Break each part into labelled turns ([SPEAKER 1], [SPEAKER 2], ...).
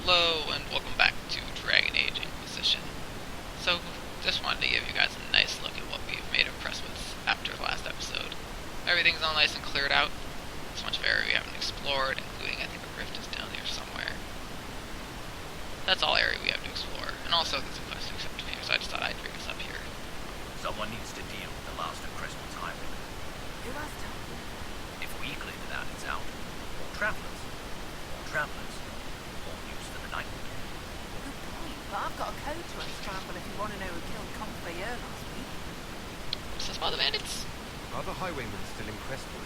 [SPEAKER 1] Hello, and welcome back to Dragon Age Inquisition. So, just wanted to give you guys a nice look at what we've made of Crestwoods after the last episode. Everything's all nice and cleared out. So much of area we haven't explored, including I think the rift is down here somewhere. That's all area we have to explore, and also there's a quest to accept here, so I just thought I'd bring us up here.
[SPEAKER 2] Someone needs to deal with the last of Crestwood's highwaymen.
[SPEAKER 3] Who has to?
[SPEAKER 2] If we clear it out, it's out. More travelers. More travelers. More news for the night.
[SPEAKER 3] Good point, but I've got a code to unscramble if you want to know who killed Completionist last week.
[SPEAKER 1] Is this about the bandits?
[SPEAKER 4] Are the highwaymen still in Crestwood?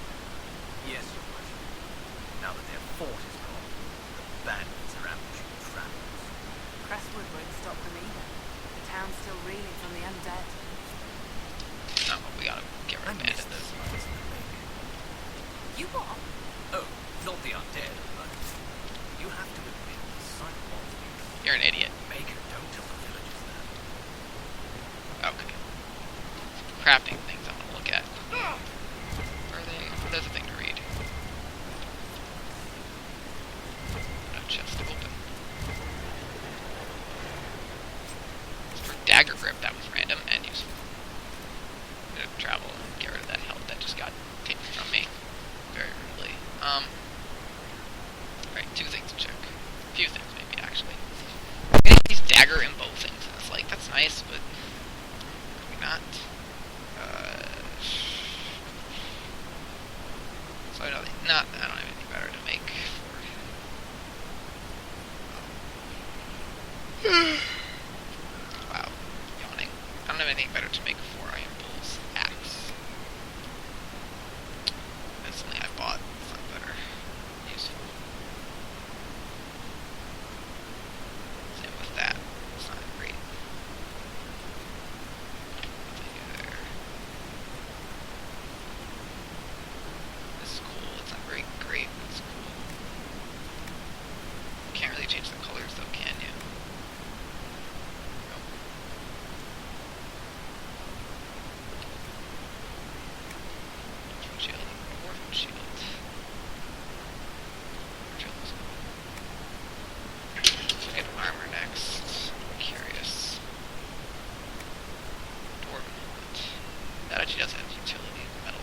[SPEAKER 2] Yes, Your Worship. Now that their fort is gone, the bandits are ambushing travelers.
[SPEAKER 3] Crestwood won't stop them either. The town's still reeling from the undead.
[SPEAKER 1] No, we gotta get rid of bandits.
[SPEAKER 2] This lies in the lake.
[SPEAKER 3] You what?
[SPEAKER 2] Oh, not the undead, but you have to admit the sight of these
[SPEAKER 1] You're an idiot.
[SPEAKER 2] make and don't tell the villagers that.
[SPEAKER 1] Okay. Crafting things I want to look at. Are they? There's a thing to read. No chest open. For dagger grip, that was random and useful. I'm gonna travel and get rid of that health that just got taken from me very rudely. Alright, two things to check. A few things maybe actually. I'm getting these dagger and bow things, and it's like, that's nice, but maybe not. So I don't have anything better to make for wow, yawning. I don't have anything better to make for Iron Bull's axe. That's something I bought. It's not better. Useful. Same with that. It's not great. Nothing new there. This is cool. It's not very great, but it's cool. Can't really change the colors though, can you? Nope. Shield. Dwarven shield. Shield is cool. Let's get armor next. I'm curious. Dwarven helmet. That actually does have utility. Metal.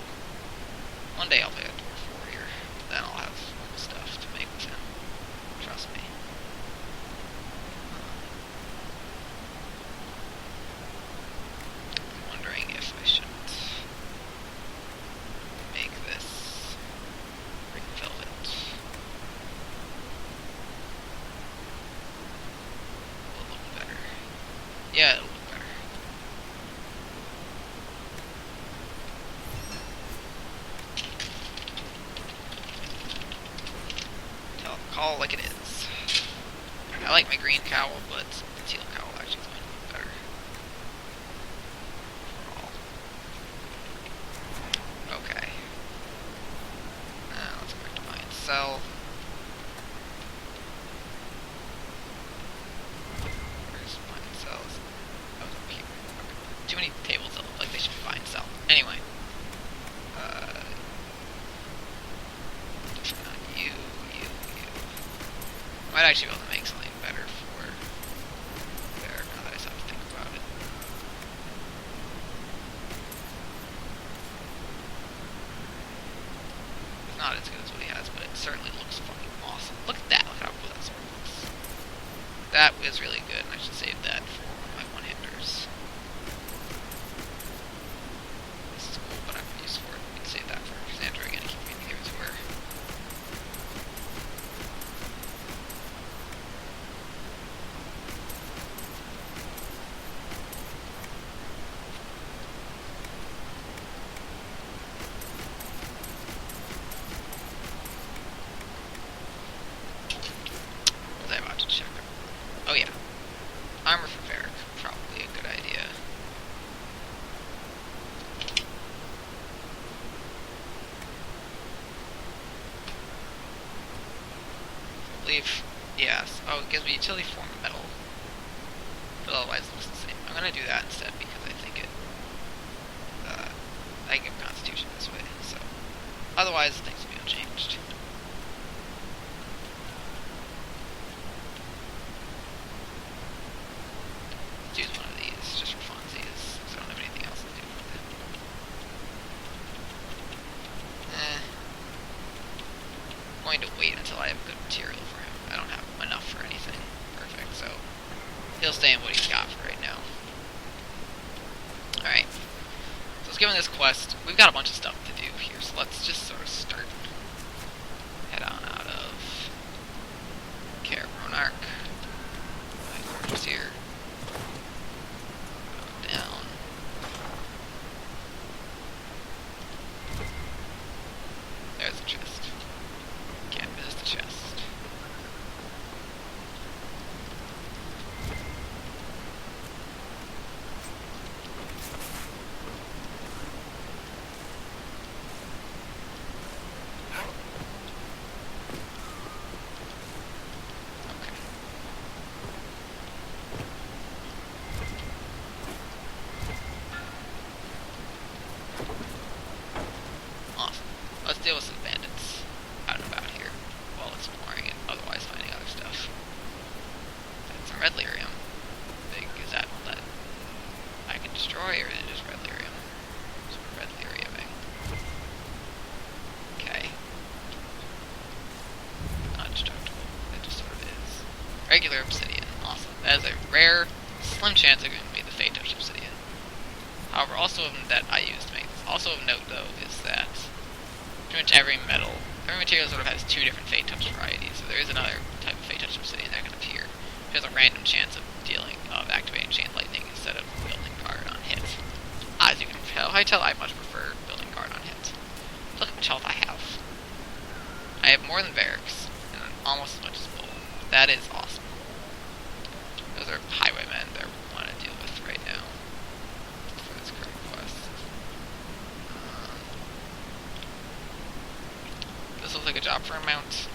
[SPEAKER 1] One day I'll play a dwarf warrior. Then I'll have cool stuff to make with him. Trust me. I'm wondering if I shouldn't make this ring velvet. Will it look better? Yeah, it'll look better. Call it like it is. I like my green cowl, but the teal cowl actually is going to look better. Overall. Okay. Now let's go back to buy and sell. Where's buy and sell? Oh, it's up here. Okay. Too many tables that look like they should buy and sell. Anyway. You. Might actually be able to make something better for there, now that I just have to think about it. It's not as good as what he has, but it certainly looks fucking awesome. Look at that, look how cool that sword looks. That was really good, and I should save that for my one-handers. This is cool, but I have use for it. We can save that for Cassandra again, if you can give it to her. What was I about to check? Oh yeah. Armor for Varric. Probably a good idea. I believe, yes. Oh, it gives me utility form of metal. But otherwise it looks the same. I'm gonna do that instead because I think it, I can give Constitution this way, so. Otherwise things will be unchanged. stay in what he's got for right now. Alright. So let's give him this quest. We've got a bunch of stuff to do here, so let's just sort of start. Head on out of Caravronarch. My fortress here. Go down. There's the chest. Can't miss the chest. Let's deal with some bandits out and about here while exploring and otherwise finding other stuff. That's some red lyrium. Big is that one that I can destroy, or is it just red lyrium? Just red lyriuming. Okay. Not destructible. It just sort of is. Regular obsidian. Awesome. That is a rare, slim chance of giving me the Fate Touch obsidian. However, also that I used to make this. Also of note, though, is that pretty much every material sort of has two different Fate Touch varieties, so there is another type of Fate Touch obsidian that can appear. It has a random chance of activating Chain Lightning instead of building guard on hit. As you can tell, I much prefer building guard on hit. Look how much health I have. I have more than Varix, and almost as much as Bull. That is awesome. Those are highwaymen that we want to deal with right now for this current quest. This looks like a job for a mount.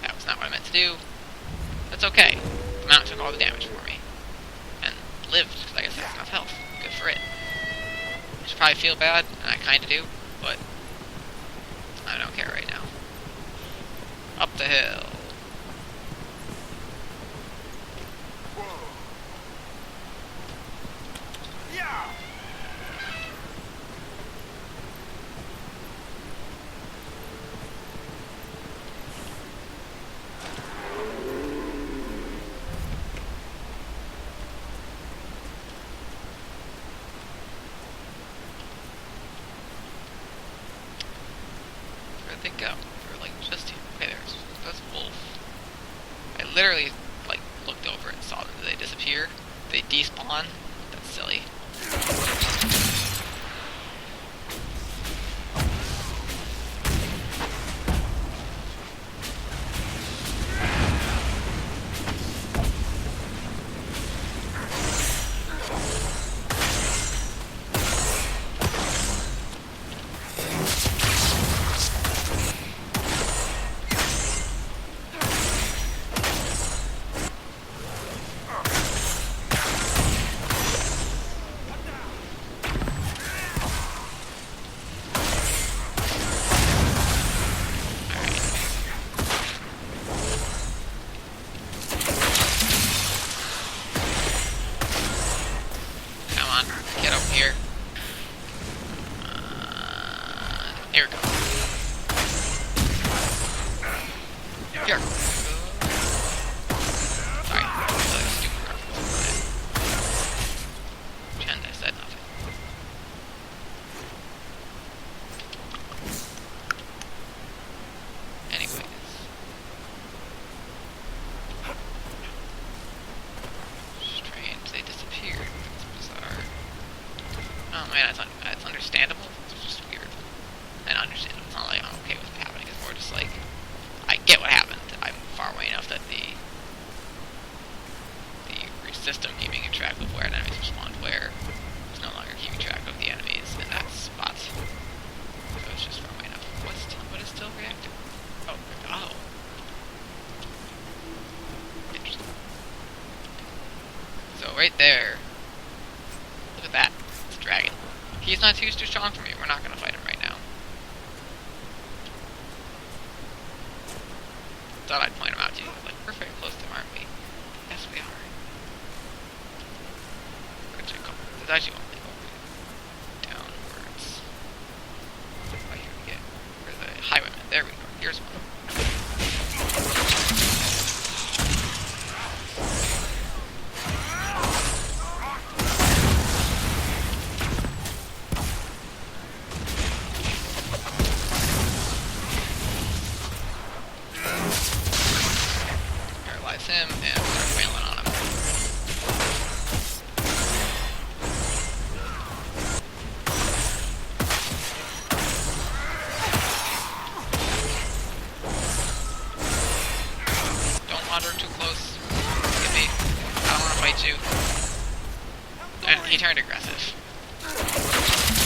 [SPEAKER 1] That was not what I meant to do. That's okay. The mount took all the damage for me. And lived, because I guess that's enough health. Good for it. I should probably feel bad, and I kinda do, but I don't care right now. Up the hill. Where'd they go? They were like just here. Okay, that's Wolf. I literally like looked over and saw them. Did they disappear? Did they despawn? That's silly. Here. Here we go. Here. Sorry. Pretend I said nothing. Anyways. Strange, they disappeared. That's bizarre. Oh man, it's understandable. It's just weird. And understandable. It's not like I'm okay with it happening. It's more just like, I get what happened. I'm far away enough that the system keeping track of where enemies respond where is no longer keeping track of the enemies in that spot. So it's just far away enough. What is still reactive? Oh. Interesting. So right there, look at that. Dragon. He's not too strong for me. We're not going to fight him right now. Thought I'd point him out to you. Like, we're very close to him, aren't we? Yes, we are. Where'd you go? There's actually one thing over down. turned aggressive. I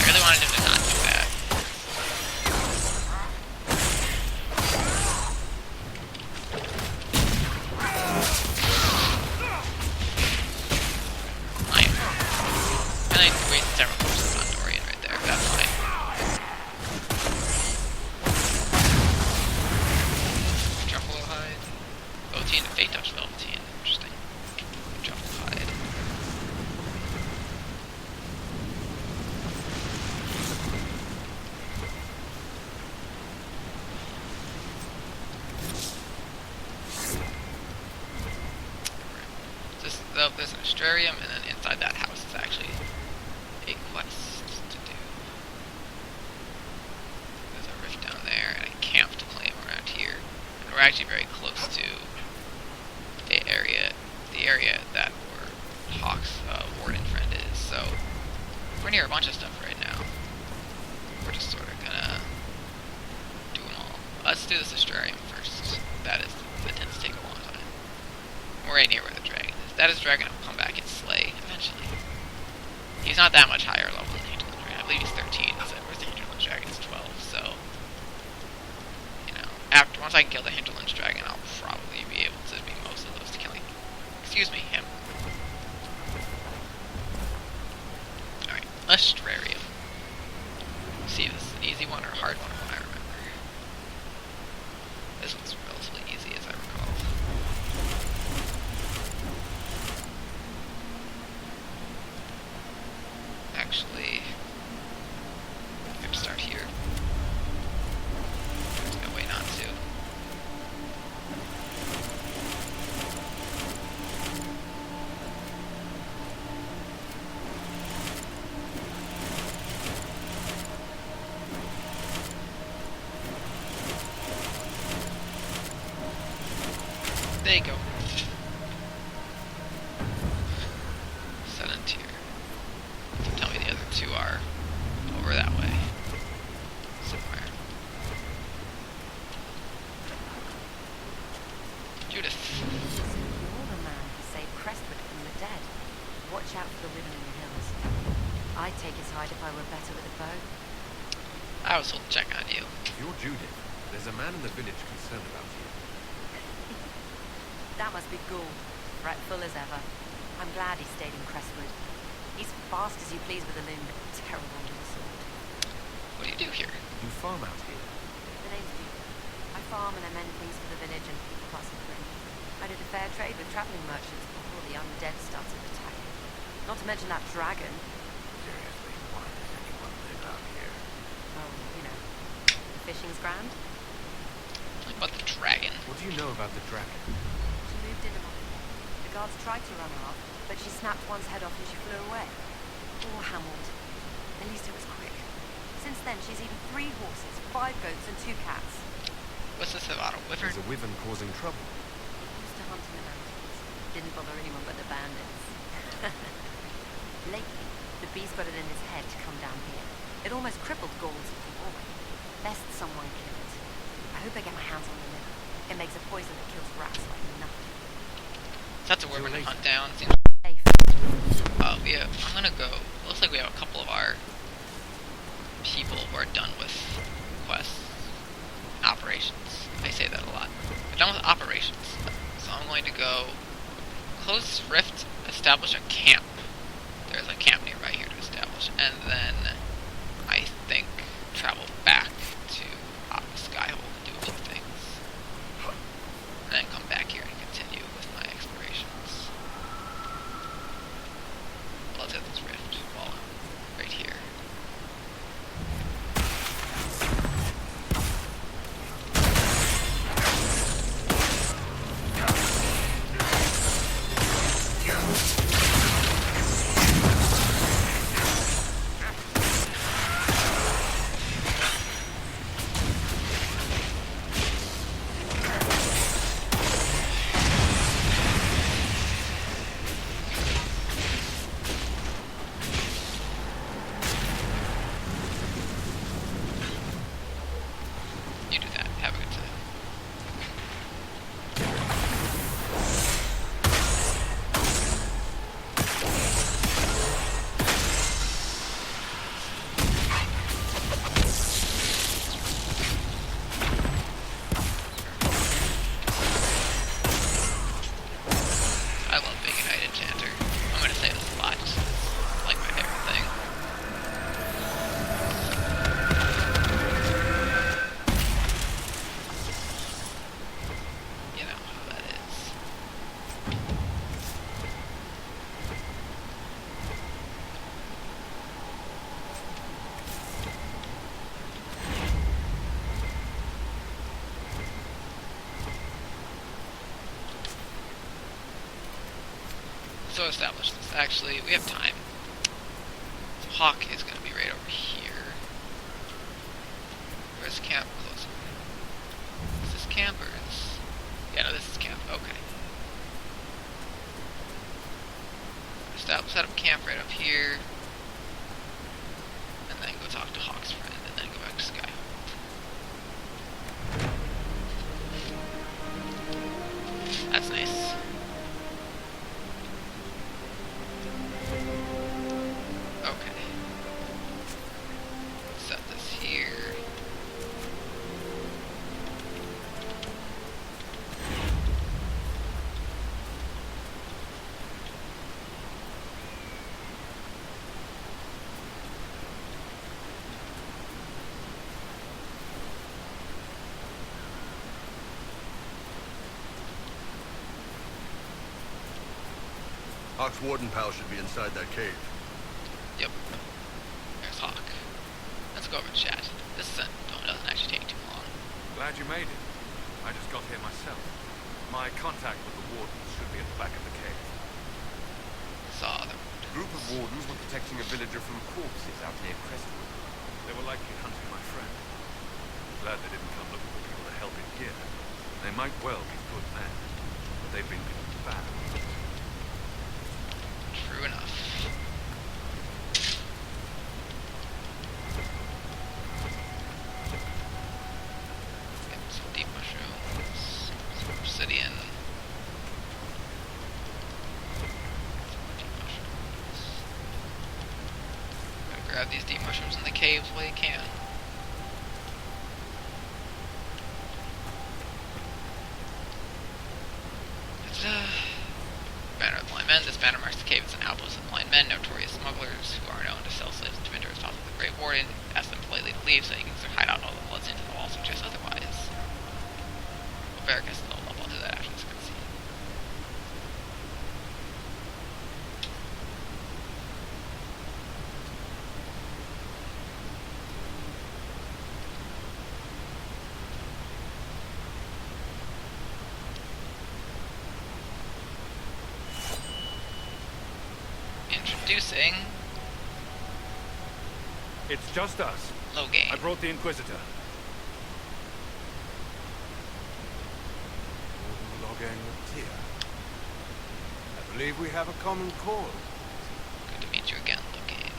[SPEAKER 1] really wanted him to not do that. And I wasted several forces on Dorian right there. That's fine. Truffle hide. Velveteen and Fate Touch Velveteen. Interesting. Truffle hide. There's an Astrarium, and then inside that house is actually a quest to do. There's a rift down there, and a camp to claim around here. And we're actually very close to the area that Hawk's warden friend is. So we're near a bunch of stuff right now. We're just sort of gonna do them all. Let's do this Astrarium first. That tends to take a long time. We're right near where the dragon is. That is dragon will come back and slay eventually. He's not that much higher level than the Hinterland Dragon. I believe he's 13. Whereas the Hinterland Dragon is 12. So, once I can kill the Hinterland Dragon, I'll probably be able to beat most of those to killing. Excuse me, him. Alright, Astrarium. See if this is an easy one or a hard one from what I remember. This one's relatively easy as I recall. Actually, I'm going to start here. There's no way not to. There you go. Sedentier. Tell me the other two are over that way. Somewhere. Judith.
[SPEAKER 5] You're the man who saved Crestwood from the dead. Watch out for the women in the hills. I'd take his hide if I were better with a bow.
[SPEAKER 1] I was told to check on you.
[SPEAKER 4] You're Judith. There's a man in the village concerned about you.
[SPEAKER 5] That must be Gould, fretful as ever. I'm glad he stayed in Crestwood. He's fast as you please with a loom, but terrible with a sword.
[SPEAKER 1] What do you do here?
[SPEAKER 4] You farm out here.
[SPEAKER 5] The name's Duke. I farm and I mend things for the village and people passing through. I did a fair trade with travelling merchants before the undead started attacking. Not to mention that dragon.
[SPEAKER 4] Seriously, why does anyone live out here?
[SPEAKER 5] Oh, the fishing's grand.
[SPEAKER 1] Like about the dragon.
[SPEAKER 4] What do you know about the dragon?
[SPEAKER 5] She moved in among them. The guards tried to run her off, but she snapped one's head off and she flew away. Poor Hammond. At least it was quick. Since then, she's eaten 3 horses, 5 goats, and 2 cats.
[SPEAKER 1] What's this about a wyvern?
[SPEAKER 4] There's a wyvern causing trouble.
[SPEAKER 5] Used to hunt in the mountains. Didn't bother anyone but the bandits. Lately, the beast got it in his head to come down here. It almost crippled Gauld's doorway. Best someone kill it. I hope I get my hands on the liver. It makes a poison that kills rats like nothing.
[SPEAKER 1] That's a wyvern to hunt down. Seems
[SPEAKER 5] Safe.
[SPEAKER 1] yeah, I'm gonna go. Looks like we have a couple of our people who are done with quests. Operations. I say that a lot. We're done with operations. So I'm going to go close this rift, establish a camp. There's a camp nearby here to establish. And then I think travel back to Skyhold and do a few things. And then come back here and continue with my explorations. Let's hit this rift while I'm right here. So establish this. Actually, we have time. So Hawk is going to be right over here. Where's camp closer? Is this camp or is... Yeah, no, this is camp. Okay. Set up camp right up here. And then go talk to Hawk's friend, and then go back to Sky. That's nice. Okay. Set this here.
[SPEAKER 6] Hawk's warden pal should be inside that cave.
[SPEAKER 1] Yep. There's Hawk. Let's go over and chat. This doesn't actually take too long.
[SPEAKER 4] Glad you made it. I just got here myself. My contact with the wardens should be at the back of the cave.
[SPEAKER 1] Saw them.
[SPEAKER 7] A group of wardens were protecting a villager from corpses out near Crestwood.
[SPEAKER 4] They were likely hunting my friend. Glad they didn't come looking for people to help in here. They might well be good men, but they've been bad.
[SPEAKER 1] True enough. Get some deep mushrooms, some obsidian. Some more deep mushrooms. Gotta grab these deep mushrooms in the caves while you can. Banner of the Blind Men. This banner marks the cave as an outpost of the Blind Men, notorious smugglers who are known to sell slaves to vendors. Talk to the Great Warden, ask them politely to leave so he can hide out all the bloods into the wall, suggest otherwise. Well, Varric has to level up. I'll do that after this cutscene. Introducing
[SPEAKER 4] It's just us.
[SPEAKER 1] Loghain.
[SPEAKER 4] I brought the Inquisitor.
[SPEAKER 8] Loghain with Tyr. I believe we have a common cause.
[SPEAKER 1] Good to meet you again, Loghain.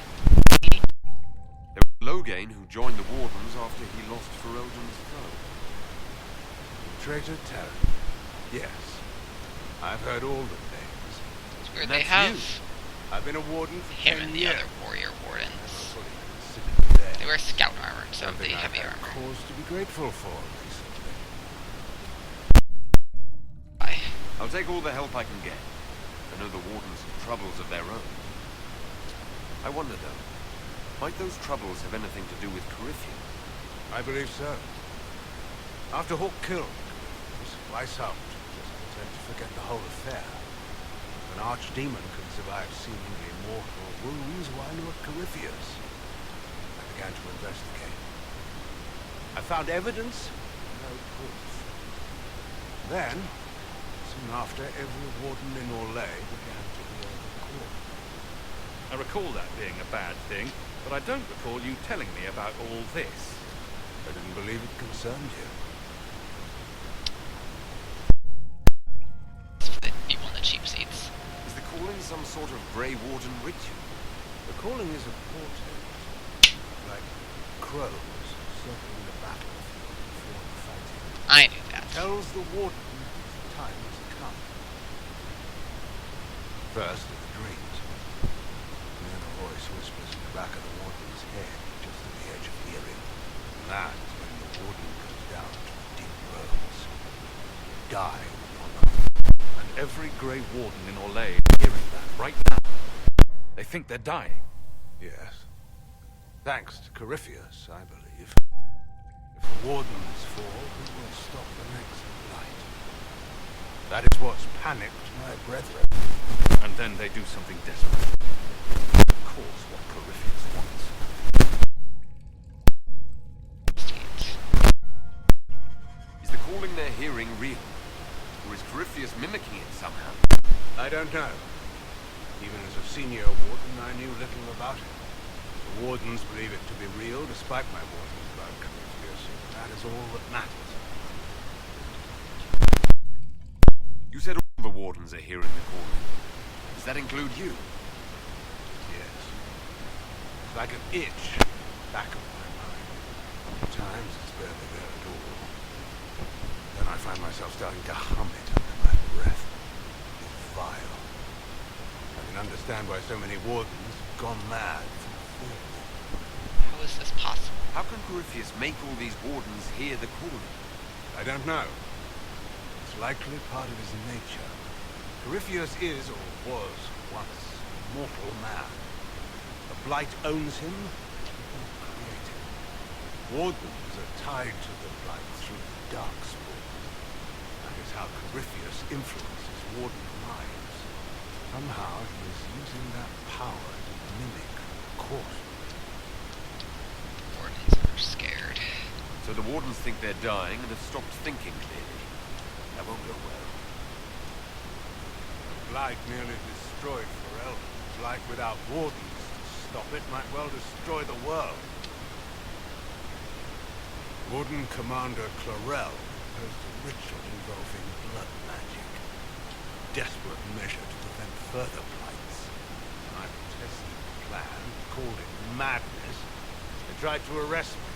[SPEAKER 7] There was Loghain who joined the wardens after he lost Ferelden's foe.
[SPEAKER 8] Traitor Terran. Yes. I've heard all the names.
[SPEAKER 1] It's weird
[SPEAKER 7] And
[SPEAKER 1] they
[SPEAKER 7] that's
[SPEAKER 1] have
[SPEAKER 7] you.
[SPEAKER 8] I've been a warden for
[SPEAKER 1] him
[SPEAKER 8] 10
[SPEAKER 1] and the
[SPEAKER 8] years.
[SPEAKER 1] other warrior wardens.
[SPEAKER 8] Never fully considered them.
[SPEAKER 1] They wear scout armor instead of the
[SPEAKER 8] Something I've
[SPEAKER 1] heavy
[SPEAKER 8] had
[SPEAKER 1] armor.
[SPEAKER 8] cause to be grateful for recently.
[SPEAKER 1] Bye.
[SPEAKER 7] I'll take all the help I can get. I know the wardens have troubles of their own. I wonder though, might those troubles have anything to do with Corypheus?
[SPEAKER 8] I believe so. After Hawk killed Weishaupt was content to forget the whole affair. An archdemon can survive seemingly mortal wounds while you're at Corypheus. I began to investigate. I found evidence, no proof. Then, soon after, every warden in Orlais began to hear the call.
[SPEAKER 4] I recall that being a bad thing, but I don't recall you telling me about all this.
[SPEAKER 8] I didn't believe it concerned you.
[SPEAKER 1] For the people in the cheap seats.
[SPEAKER 7] Is the calling some sort of Grey Warden ritual?
[SPEAKER 8] The calling is a portent, like crows circling the battlefield before the fighting.
[SPEAKER 1] I knew that.
[SPEAKER 8] Tells the warden the time has come. First are the dreams. Then a voice whispers in the back of the warden's head, just at the edge of hearing. And that is when the warden goes down to the deep roads. Die with honor.
[SPEAKER 4] And every Grey Warden in Orlais is hearing that right now. They think they're dying.
[SPEAKER 8] Yes. Thanks to Corypheus, I believe. If the wardens fall, who will stop the next blight? That is what's panicked my brethren.
[SPEAKER 4] And then they do something desperate. Of course, what Corypheus wants.
[SPEAKER 7] Is the calling they're hearing real? Or is Corypheus mimicking it somehow?
[SPEAKER 8] I don't know. senior warden, I knew little about it. The wardens believe it to be real, despite my warnings about Corypheus. That is all that matters.
[SPEAKER 7] You said all the wardens are hearing the calling. Does that include you?
[SPEAKER 8] Yes. It's like an itch back of my mind. Sometimes it's barely there at all. Then I find myself starting to hum it under my breath. It's vile. I can understand why so many wardens have gone mad from fear.
[SPEAKER 1] How is this possible?
[SPEAKER 7] How can Corypheus make all these wardens hear the calling?
[SPEAKER 8] I don't know. It's likely part of his nature. Corypheus is, or was, once mortal man. The blight owns him, or created. Wardens are tied to the blight through the darkspawn. That is how Corypheus influences warden minds. Somehow he is using that power to mimic court.
[SPEAKER 1] Wardens are scared.
[SPEAKER 7] So the wardens think they're dying and have stopped thinking clearly. That won't go well.
[SPEAKER 8] The blight nearly destroyed Pharrell. The blight without wardens to stop it might well destroy the world. Warden Commander Clarel proposed a ritual involving blood magic. A desperate measure to prevent further blights. I protested the plan, called it madness. They tried to arrest me.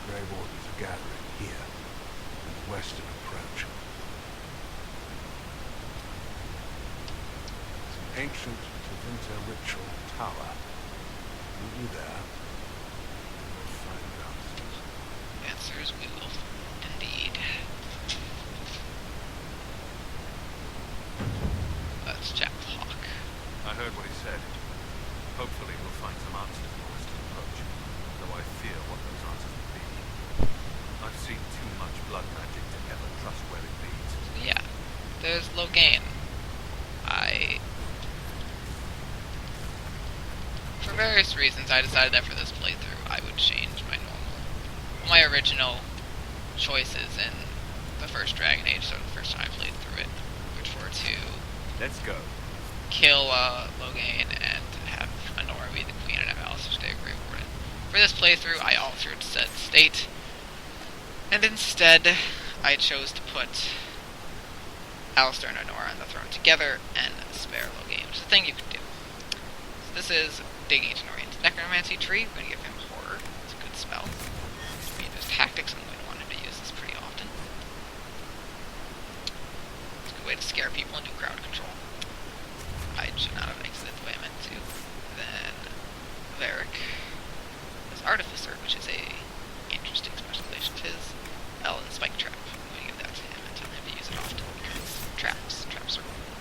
[SPEAKER 8] Grey Wardens are gathering here, in the western approach. It's an ancient Tevinter ritual tower. Meet me there, and we'll find answers.
[SPEAKER 1] Answers we will find indeed. Let's chat with Hawk.
[SPEAKER 4] I heard what he said. Hopefully we'll find some answers in the western approach, though I fear what those answers will be. I've seen too much blood magic to ever trust where it leads.
[SPEAKER 1] Yeah, there's Logain. For various reasons, I decided that for this playthrough, I would change my original choices in the first Dragon Age, so the first time I played through it, which were to
[SPEAKER 7] Let's go.
[SPEAKER 1] kill Logain and have Honora be the queen and have Alistair stay a Grey Warden. For this playthrough, I altered said state, and instead, I chose to put Alistair and Honora on the throne together and spare Logain, which is a thing you can do. So this is digging into Noreen's necromancy tree. We're going to give him horror. It's a good spell. We can use tactics. I'm going to want him to use this pretty often. It's a good way to scare people and do crowd control. I should not have exited the way I meant to. Then Varric is Artificer, which is a interesting specialization of his. L and Spike Trap. I'm going to give that to him and tell him to use it often because traps are cool.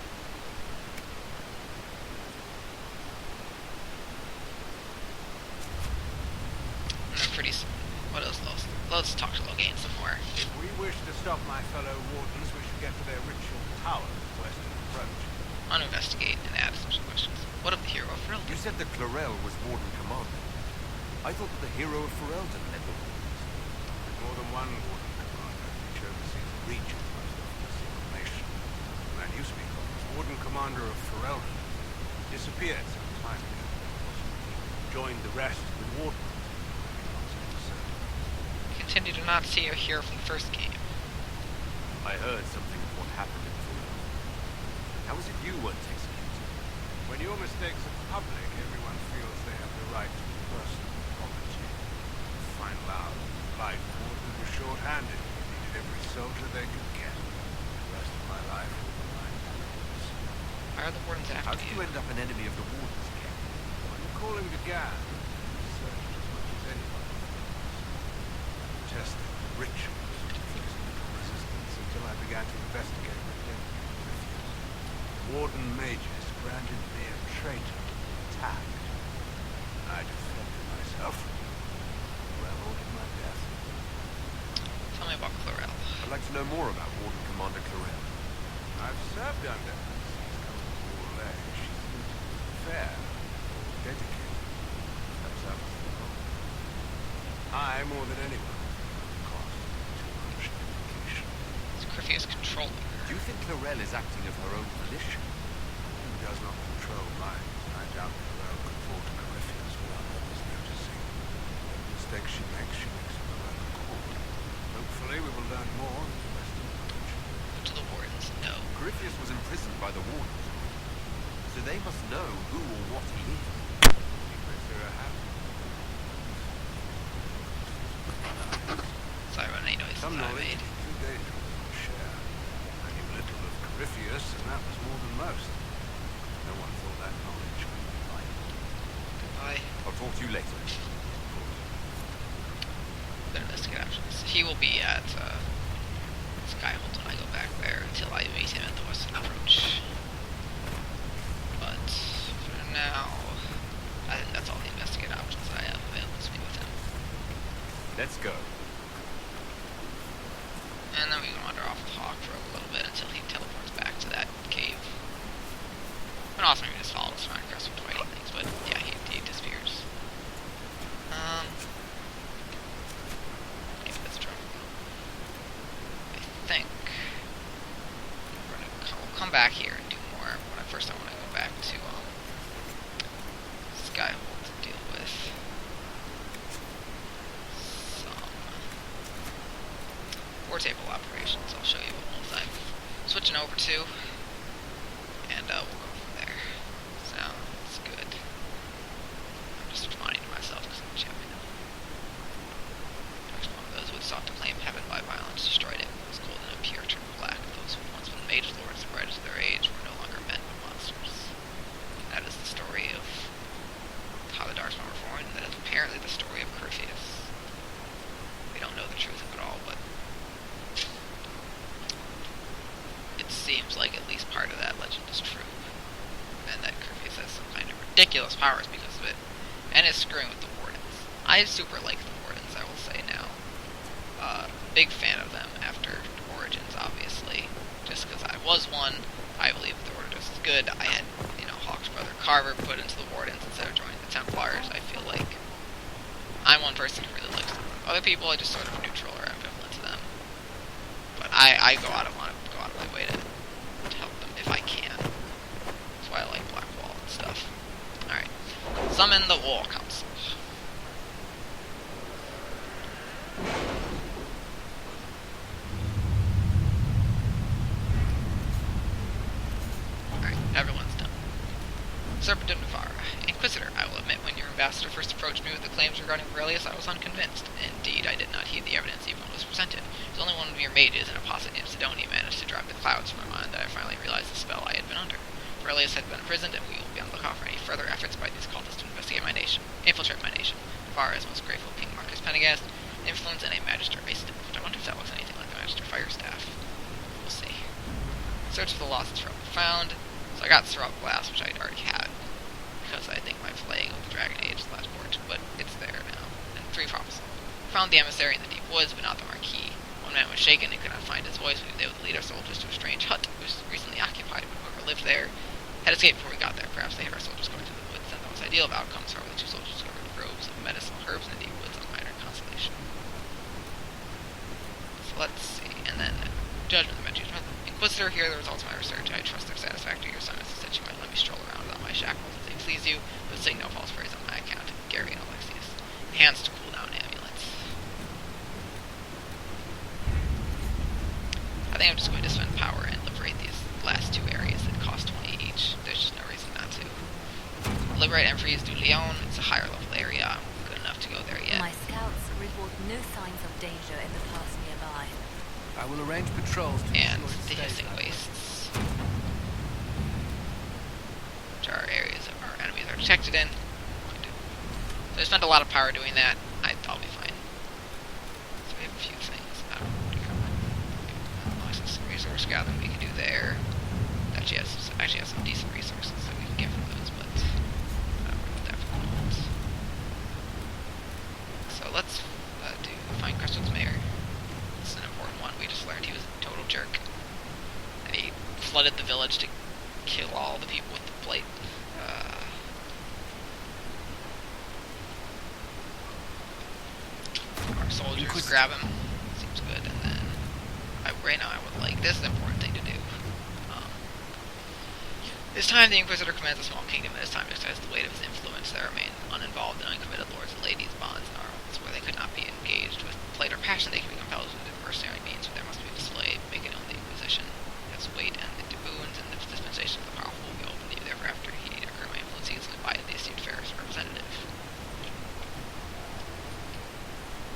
[SPEAKER 1] What else? Let's talk to Logain some more.
[SPEAKER 8] If we wish to stop my fellow wardens, we should get to their ritual tower at the western approach.
[SPEAKER 1] I want to investigate and add some questions. What of the hero of Ferelden?
[SPEAKER 7] You said that Clarel was Warden Commander. I thought that the hero of Ferelden led the wardens.
[SPEAKER 8] There's more than one warden commander, which oversees the region most of the single nation. The man you speak of is Warden Commander of Ferelden. Disappeared some time ago. He joined the rest of the wardens.
[SPEAKER 1] Continue to not see or hear from the first game.
[SPEAKER 7] I heard something of what happened in Ferelden. How is it you weren't executed?
[SPEAKER 8] When your mistakes are public, everyone feels they have the right to personal apology. Final hour of the Blight Warden was short-handed. They needed every soldier they could get. The rest of my life will be my memories.
[SPEAKER 1] Why are the wardens
[SPEAKER 7] How
[SPEAKER 1] after
[SPEAKER 7] did you end up an enemy of the wardens again?
[SPEAKER 8] When the calling began, I searched as much as anyone. Tested the rituals of physical resistance until I began to investigate the death of Corypheus. Warden Mages branded me a traitor and attacked. I defended myself. Well ordered my death.
[SPEAKER 1] Tell me about Clarel.
[SPEAKER 7] I'd like to know more about Warden Commander Clarel.
[SPEAKER 8] I've served under her since coming to War Age. She's fair, dedicated. Steps up to the role. I, more than anyone, cost too much dedication.
[SPEAKER 1] Is Corypheus controlling her?
[SPEAKER 7] Do you think Clarel is acting of her own volition?
[SPEAKER 8] Who does not control minds, right? doubt Farrell could fall to Corypheus without others noticing. The mistake she makes of her own accord. Hopefully we will learn more in the rest of the approach.
[SPEAKER 1] To the wardens, no.
[SPEAKER 7] Corypheus was imprisoned by the wardens, so they must know who or what he is.
[SPEAKER 1] Sorry about any noises
[SPEAKER 8] Some
[SPEAKER 1] I
[SPEAKER 8] knowledge
[SPEAKER 1] made.
[SPEAKER 8] too dangerous to share. I knew little of Corypheus, and that was more than most. No one thought that knowledge would be vital.
[SPEAKER 1] Goodbye.
[SPEAKER 7] I'll talk to you later.
[SPEAKER 1] Better investigate options. He will be at Skyhold when I go back there until I meet him at the western approach. But for now, I think that's all the investigate options I have available to me with him.
[SPEAKER 7] Let's go.
[SPEAKER 1] And then we can wander off with Hawk for a little bit until he teleports back to that cave. And also maybe just follow us around Crestwood fighting things, but yeah, he disappears. Maybe that's true. I think we'll come back here and do more. But first I want to go back to Skyhold to deal with some war table operations. I'll show you what ones I'm switching over to, and we'll go from there. Sounds good. I'm just responding to myself because I'm champing it. One of those who had sought to claim heaven by violence destroyed it. It was cold and impure turned black. Those who had once been mage lords and bright as their age were no longer men but monsters. That is the story of how the Darkspawn were formed, and that is apparently the story of Corypheus. We don't know the truth of it all, but it seems like at least part of that legend is true, and that Corypheus has some kind of ridiculous powers because of it, and is screwing with the Wardens. I super like the Wardens, I will say now. Big fan of them after Origins, obviously, just because I was one. I believe the Order is good. I had, Hawk's brother Carver put into the Wardens instead of joining the Templars. I feel like I'm one person who really likes them. Other people are just sort of neutral or ambivalent to them. But I go out of my way to help them if I can. That's why I like Blackwall and stuff. Alright. Summon the War Council. Alright, everyone's done. Serpent of Navarra. Inquisitor, I will admit when your ambassador first approached me with the claims regarding Aurelius, I was unconvinced. Indeed, I did not heed the evidence even when it was presented. It was only one of your mages, an apostate named Sidonia, managed to drive the clouds from my mind that I finally realized the spell I had been under. Aurelius had been imprisoned, and we will be on the lookout for any further efforts by these cultists to infiltrate my nation. Navarra is most grateful King Marcus Pendergast, influence, and a Magister Ice, but I wonder if that looks anything like the Magister Firestaff. We'll see. Search for the lost Throat found. So I got Throat Glass, which I'd already had, because I think my playing of the Dragon Age last port, but it's there now. And 3 Prophecy. Found the emissary in the deep woods, but not the Marquis. One man was shaken and could not find his voice. We were able to lead our soldiers to a strange hut. It was recently occupied, but whoever lived there had escaped before we got there. Perhaps they had our soldiers going through the woods. That was ideal of outcomes. However, the 2 soldiers discovered groves of medicinal herbs in the deep woods on minor consolation. So let's see. And then Judgment of the Mentions. Inquisitor, here are the results of my research. I trust they're satisfactory. Your assignment is that you might let me stroll around without my shackles if they please you, but sing no false praise on my account. Gary and Alexius. Enhanced cooldown amulets. I think I'm just going to spend power and liberate these last 2 areas that cost 20 each. There's just no reason not to. Liberate and freeze du Leon. It's a higher level area. I'm good enough to go there yet.
[SPEAKER 5] My scouts report no signs of danger in the pass nearby.
[SPEAKER 2] I will arrange patrols to
[SPEAKER 1] And
[SPEAKER 2] ensure it
[SPEAKER 1] the
[SPEAKER 2] stays
[SPEAKER 1] hissing
[SPEAKER 2] that way.
[SPEAKER 1] wastes, which are areas that our enemies are detected in. So I spent a lot of power doing that. I'll be fine. So we have a few things. Some resource gathering we can do there. Actually has some decent resources that we can get from those, but I don't know about that for the moment. So let's find Crestwood's mayor. This is an important one. We just learned he was a total jerk. And he flooded the village to kill all the people with the plate. Our soldiers grab him. Seems good. And then, right now I would like, this is an important thing to do. This time, the Inquisitor commands a small kingdom, and it is time to exercise the weight of his influence. There remain uninvolved and uncommitted lords and ladies, bonds and arms, where they could not be engaged with plight or passion. They can be compelled to the mercenary means, where there must be displayed, make it known the Inquisition. Its weight and the boons and the dispensation of the powerful will be open to you thereafter. He occur my influence, he is invited the esteemed Ferris representative.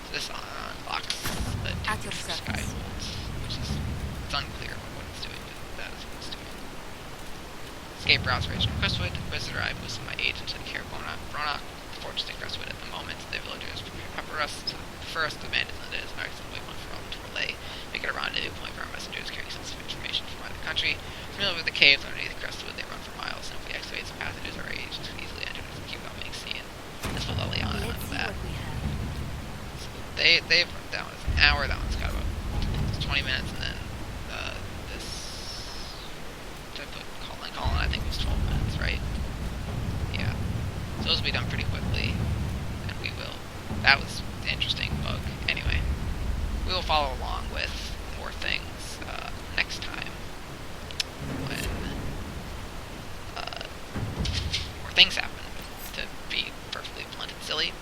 [SPEAKER 1] So this unlocks the
[SPEAKER 5] At your
[SPEAKER 1] Duke
[SPEAKER 5] service.
[SPEAKER 1] Skyhold, which is it's unclear what it's doing, but that is what it's doing. Escape routes ranged from Crestwood. Inquisitor, I boosted my agent to the care of Bronock. The fortress in Crestwood at the moment. The villagers prefer us to demand it is an excellent way one for all to relay. Make it a rendezvous point for our messengers carrying sensitive information from either country. Familiar with the caves underneath Crestwood, they run for miles, and if we excavate some passages, our agents can easily enter and keep without being seen. Let's put Leliana
[SPEAKER 5] Let's
[SPEAKER 1] onto
[SPEAKER 5] see
[SPEAKER 1] that.
[SPEAKER 5] what we have.
[SPEAKER 1] So they've run that one's an hour, that one's got about 20 minutes, and then this did I put Colin I think it was 12 minutes, right? Yeah. So those will be done pretty quickly, and we will. That was an interesting bug. Anyway, we will follow along with more things next time when more things happen. To be perfectly blunt and silly.